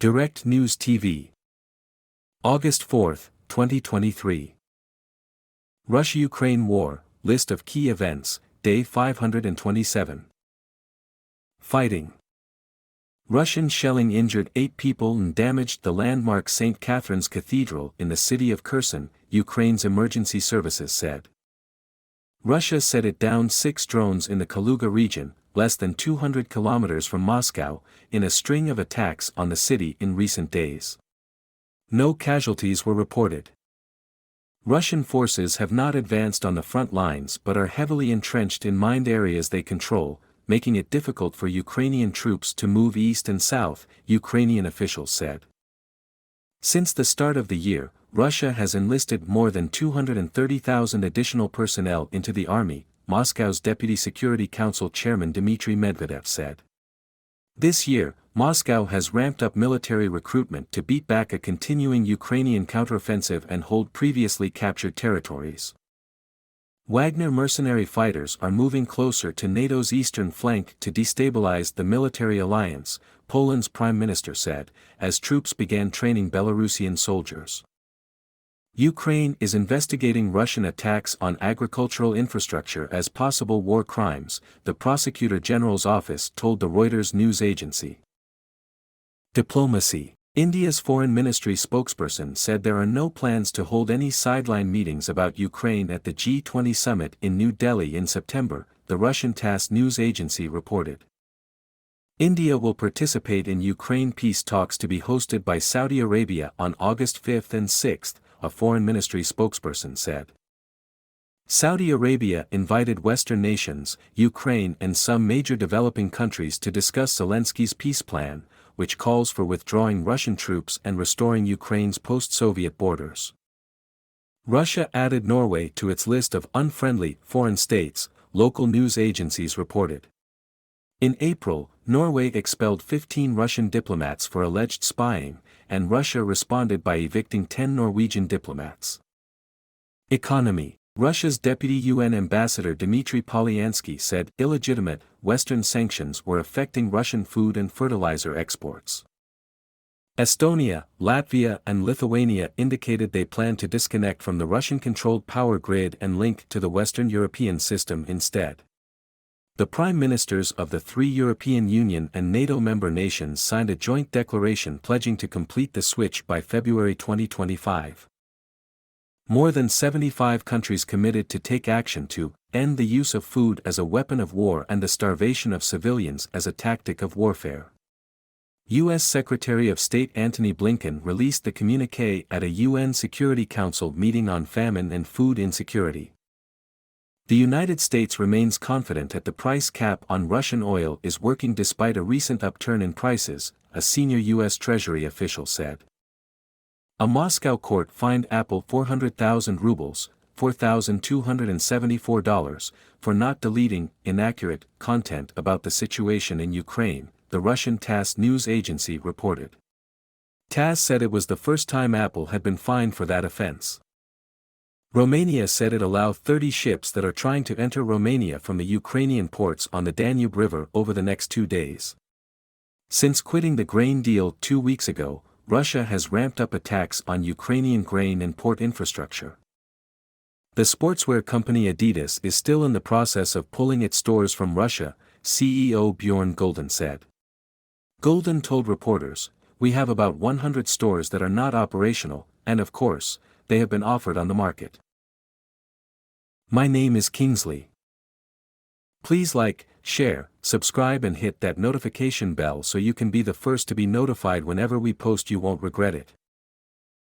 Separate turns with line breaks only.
Direct News TV. August 4, 2023. Russia-Ukraine War, List of Key Events, Day 527. Fighting. Russian shelling injured 8 people and damaged the landmark St. Catherine's Cathedral in the city of Kherson, Ukraine's emergency services said. Russia said it downed 6 drones in the Kaluga region, less than 200 kilometers from Moscow, in a string of attacks on the city in recent days. No casualties were reported. Russian forces have not advanced on the front lines but are heavily entrenched in mined areas they control, making it difficult for Ukrainian troops to move east and south, Ukrainian officials said. Since the start of the year, Russia has enlisted more than 230,000 additional personnel into the army, Moscow's Deputy Security Council Chairman Dmitry Medvedev said. This year, Moscow has ramped up military recruitment to beat back a continuing Ukrainian counteroffensive and hold previously captured territories. Wagner mercenary fighters are moving closer to NATO's eastern flank to destabilize the military alliance, Poland's prime minister said, as troops began training Belarusian soldiers. Ukraine is investigating Russian attacks on agricultural infrastructure as possible war crimes, the Prosecutor General's office told the Reuters news agency. Diplomacy. India's foreign ministry spokesperson said there are no plans to hold any sideline meetings about Ukraine at the G20 summit in New Delhi in September, the Russian TASS news agency reported. India will participate in Ukraine peace talks to be hosted by Saudi Arabia on August 5 and 6, a foreign ministry spokesperson said. Saudi Arabia invited Western nations, Ukraine and some major developing countries to discuss Zelensky's peace plan, which calls for withdrawing Russian troops and restoring Ukraine's post-Soviet borders. Russia added Norway to its list of unfriendly foreign states, local news agencies reported. In April, Norway expelled 15 Russian diplomats for alleged spying, and Russia responded by evicting 10 Norwegian diplomats. Economy. Russia's deputy UN ambassador Dmitry Polyansky said illegitimate Western sanctions were affecting Russian food and fertilizer exports. Estonia, Latvia and Lithuania indicated they plan to disconnect from the Russian-controlled power grid and link to the Western European system instead. The prime ministers of the 3 European Union and NATO member nations signed a joint declaration pledging to complete the switch by February 2025. More than 75 countries committed to take action to end the use of food as a weapon of war and the starvation of civilians as a tactic of warfare. U.S. Secretary of State Antony Blinken released the communiqué at a UN Security Council meeting on famine and food insecurity. The United States remains confident that the price cap on Russian oil is working despite a recent upturn in prices, a senior U.S. Treasury official said. A Moscow court fined Apple 400,000 rubles, $4,274, for not deleting inaccurate content about the situation in Ukraine, the Russian TASS news agency reported. TASS said it was the first time Apple had been fined for that offense. Romania said it allowed 30 ships that are trying to enter Romania from the Ukrainian ports on the Danube River over the next 2 days. Since quitting the grain deal 2 weeks ago, Russia has ramped up attacks on Ukrainian grain and port infrastructure. The sportswear company Adidas is still in the process of pulling its stores from Russia, CEO Bjorn Gulden said. Gulden told reporters, "We have about 100 stores that are not operational, and of course, they have been offered on the market." My name is Kingsley. Please like, share, subscribe and hit that notification bell so you can be the first to be notified whenever we post. You won't regret it.